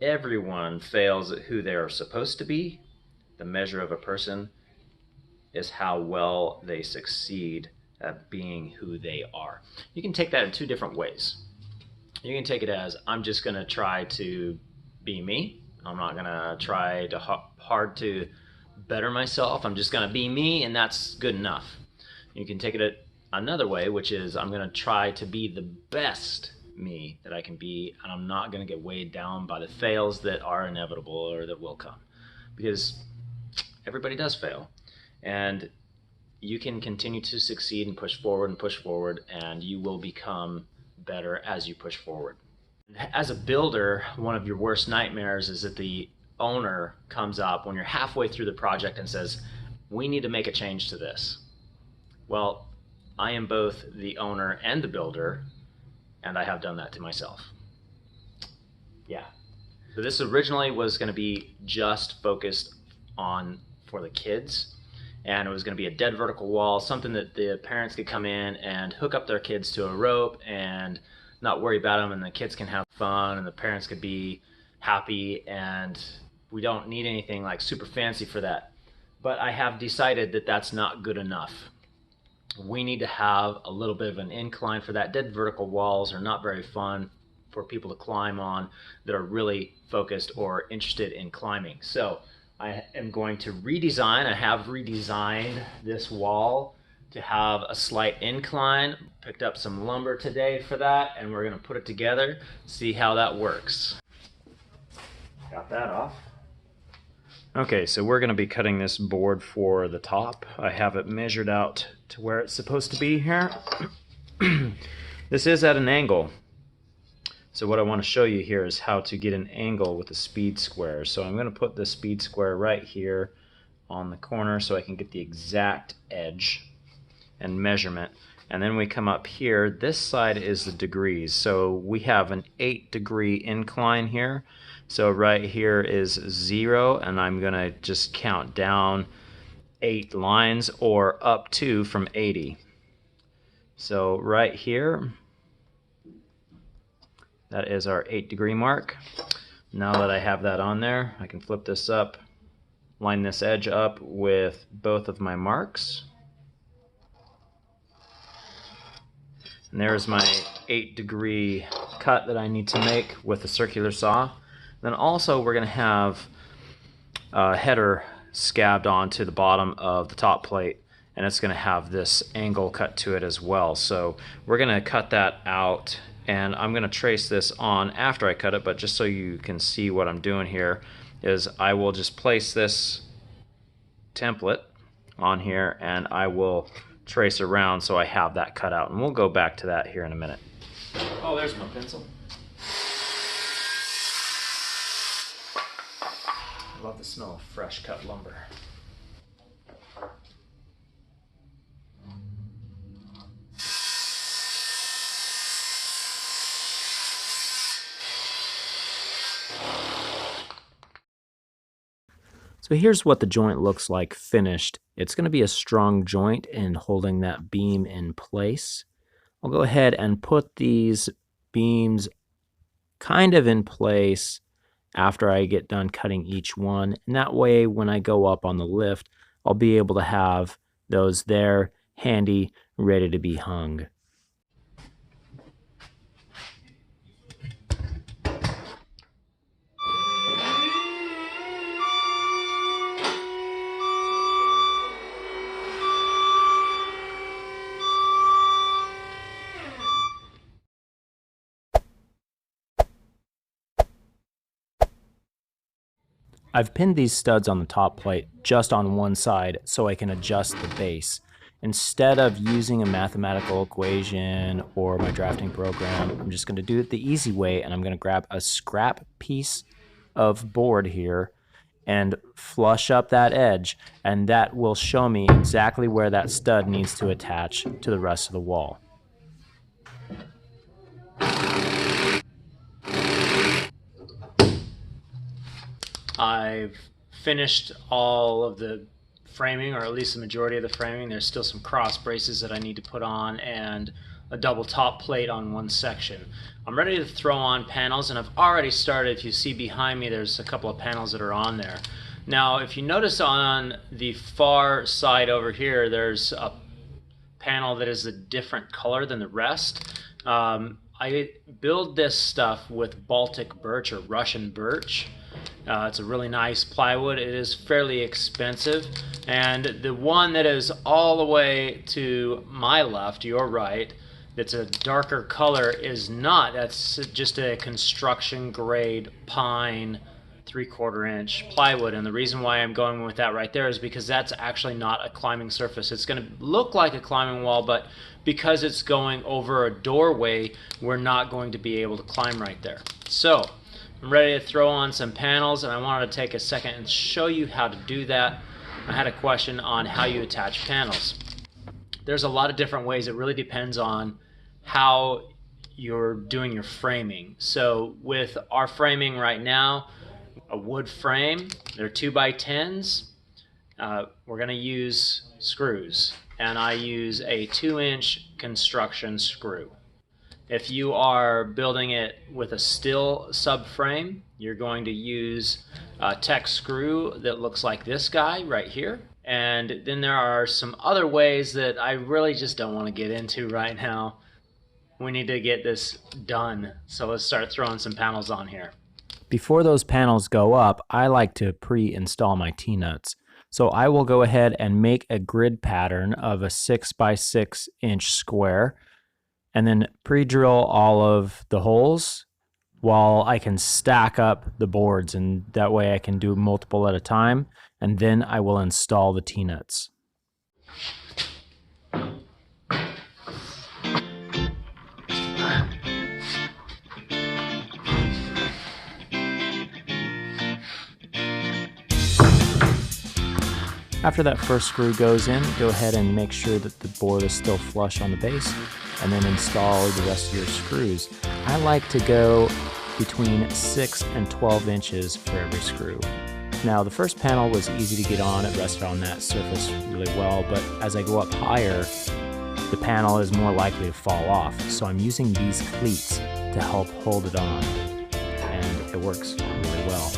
Everyone fails at who they are supposed to be. The measure of a person is how well they succeed at being who they are. You can take that in two different ways. You can take it as, I'm just going to try to be me. I'm not going to try to hard to better myself. I'm just going to be me, and that's good enough. You can take it another way, which is, I'm going to try to be the best me that I can be, and I'm not going to get weighed down by the fails that are inevitable or that will come, because everybody does fail, and you can continue to succeed and push forward, and you will become better as you push forward. As a builder, one of your worst nightmares is that the owner comes up when you're halfway through the project and says, we need to make a change to this. Well, I am both the owner and the builder, and I have done that to myself. Yeah. So this originally was going to be just focused on for the kids, and it was going to be a dead vertical wall, something that the parents could come in and hook up their kids to a rope and not worry about them, and the kids can have fun, and the parents could be happy, and we don't need anything like super fancy for that. But I have decided that that's not good enough. We need to have a little bit of an incline for that. Dead vertical walls are not very fun for people to climb on that are really focused or interested in climbing. So I am going to redesign. I have redesigned this wall to have a slight incline. Picked up some lumber today for that, and we're going to put it together, see how that works. Got that off. Okay, so we're going to be cutting this board for the top. I have it measured out to where it's supposed to be here. This is at an angle. So what I want to show you here is how to get an angle with a speed square. So I'm going to put the speed square right here on the corner so I can get the exact edge and measurement. And then we come up here. This side is the degrees. So we have an 8-degree incline here. So right here is 0, and I'm going to just count down 8 lines, or up to from 80. So right here, that is our 8-degree mark. Now that I have that on there, I can flip this up, line this edge up with both of my marks. And there's my 8-degree cut that I need to make with the circular saw. Then also we're going to have a header scabbed onto the bottom of the top plate, and it's going to have this angle cut to it as well. So we're going to cut that out, and I'm going to trace this on after I cut it, but just so you can see what I'm doing here is I will just place this template on here, and I will trace around so I have that cut out, and we'll go back to that here in a minute. Oh, there's my pencil. I love the smell of fresh cut lumber. So here's what the joint looks like finished. It's going to be a strong joint in holding that beam in place. I'll go ahead and put these beams kind of in place after I get done cutting each one. And that way, when I go up on the lift, I'll be able to have those there handy, ready to be hung. I've pinned these studs on the top plate just on one side so I can adjust the base. Instead of using a mathematical equation or my drafting program, I'm just going to do it the easy way, and I'm going to grab a scrap piece of board here and flush up that edge, and that will show me exactly where that stud needs to attach to the rest of the wall. I've finished all of the framing, or at least the majority of the framing. There's still some cross braces that I need to put on, and a double top plate on one section. I'm ready to throw on panels, and I've already started. If you see behind me, there's a couple of panels that are on there. Now, if you notice on the far side over here, there's a panel that is a different color than the rest. I build this stuff with Baltic birch or Russian birch. It's a really nice plywood. It is fairly expensive, and the one that is all the way to my left, your right, that's a darker color is not. That's just a construction grade pine 3/4 inch plywood, and the reason why I'm going with that right there is because that's actually not a climbing surface. It's going to look like a climbing wall, but because it's going over a doorway, we're not going to be able to climb right there. So I'm ready to throw on some panels, and I wanted to take a second and show you how to do that. I had a question on how you attach panels. There's a lot of different ways. It really depends on how you're doing your framing. So with our framing right now, a wood frame, they're 2x10s. We're going to use screws, and I use a 2-inch construction screw. If you are building it with a steel subframe, you're going to use a Tech screw that looks like this guy right here. And then there are some other ways that I really just don't want to get into right now. We need to get this done, so let's start throwing some panels on here. Before those panels go up, I like to pre-install my T-nuts. So I will go ahead and make a grid pattern of a 6x6 inch square, and then pre-drill all of the holes while I can stack up the boards, and that way I can do multiple at a time, and then I will install the T-nuts. After that first screw goes in, go ahead and make sure that the board is still flush on the base, and then install the rest of your screws. I like to go between 6 and 12 inches for every screw. Now, the first panel was easy to get on. It rested on that surface really well, but as I go up higher, the panel is more likely to fall off. So I'm using these cleats to help hold it on, and it works really well.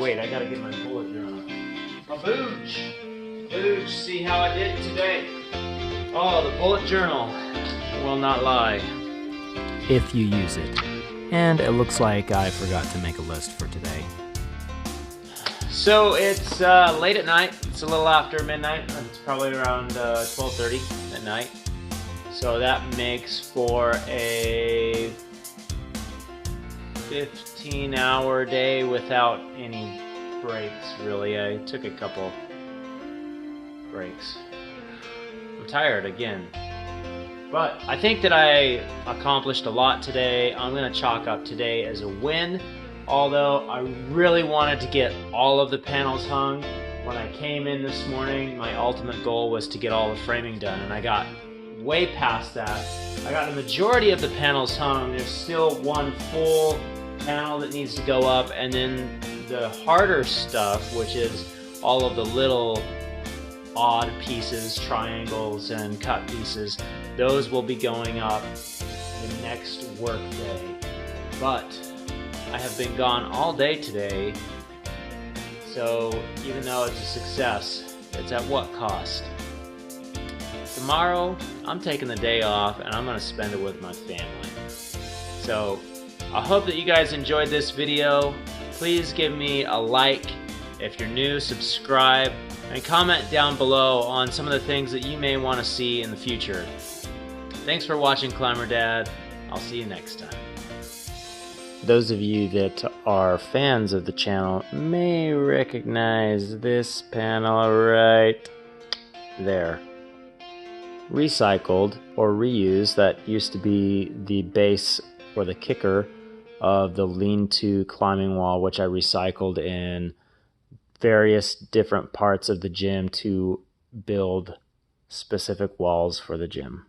Wait, I gotta get my bullet journal. A booch! Booch, see how I did it today? Oh, the bullet journal will not lie. If you use it. And it looks like I forgot to make a list for today. So it's late at night. It's a little after midnight. It's probably around 12:30 at night. So that makes for a 15-hour day without any breaks, really. I took a couple breaks. I'm tired again. But I think that I accomplished a lot today. I'm going to chalk up today as a win, although I really wanted to get all of the panels hung. When I came in this morning, my ultimate goal was to get all the framing done, and I got way past that. I got the majority of the panels hung. There's still one full panel that needs to go up, and then the harder stuff, which is all of the little odd pieces, triangles and cut pieces, those will be going up the next work day. But I have been gone all day today, so even though it's a success, it's at what cost? Tomorrow I'm taking the day off and I'm going to spend it with my family. So I hope that you guys enjoyed this video. Please give me a like. If you're new, subscribe, and comment down below on some of the things that you may want to see in the future. Thanks for watching, Climber Dad. I'll see you next time. Those of you that are fans of the channel may recognize this panel right there. Recycled or reused, that used to be the base or the kicker of the lean-to climbing wall, which I recycled in various different parts of the gym to build specific walls for the gym.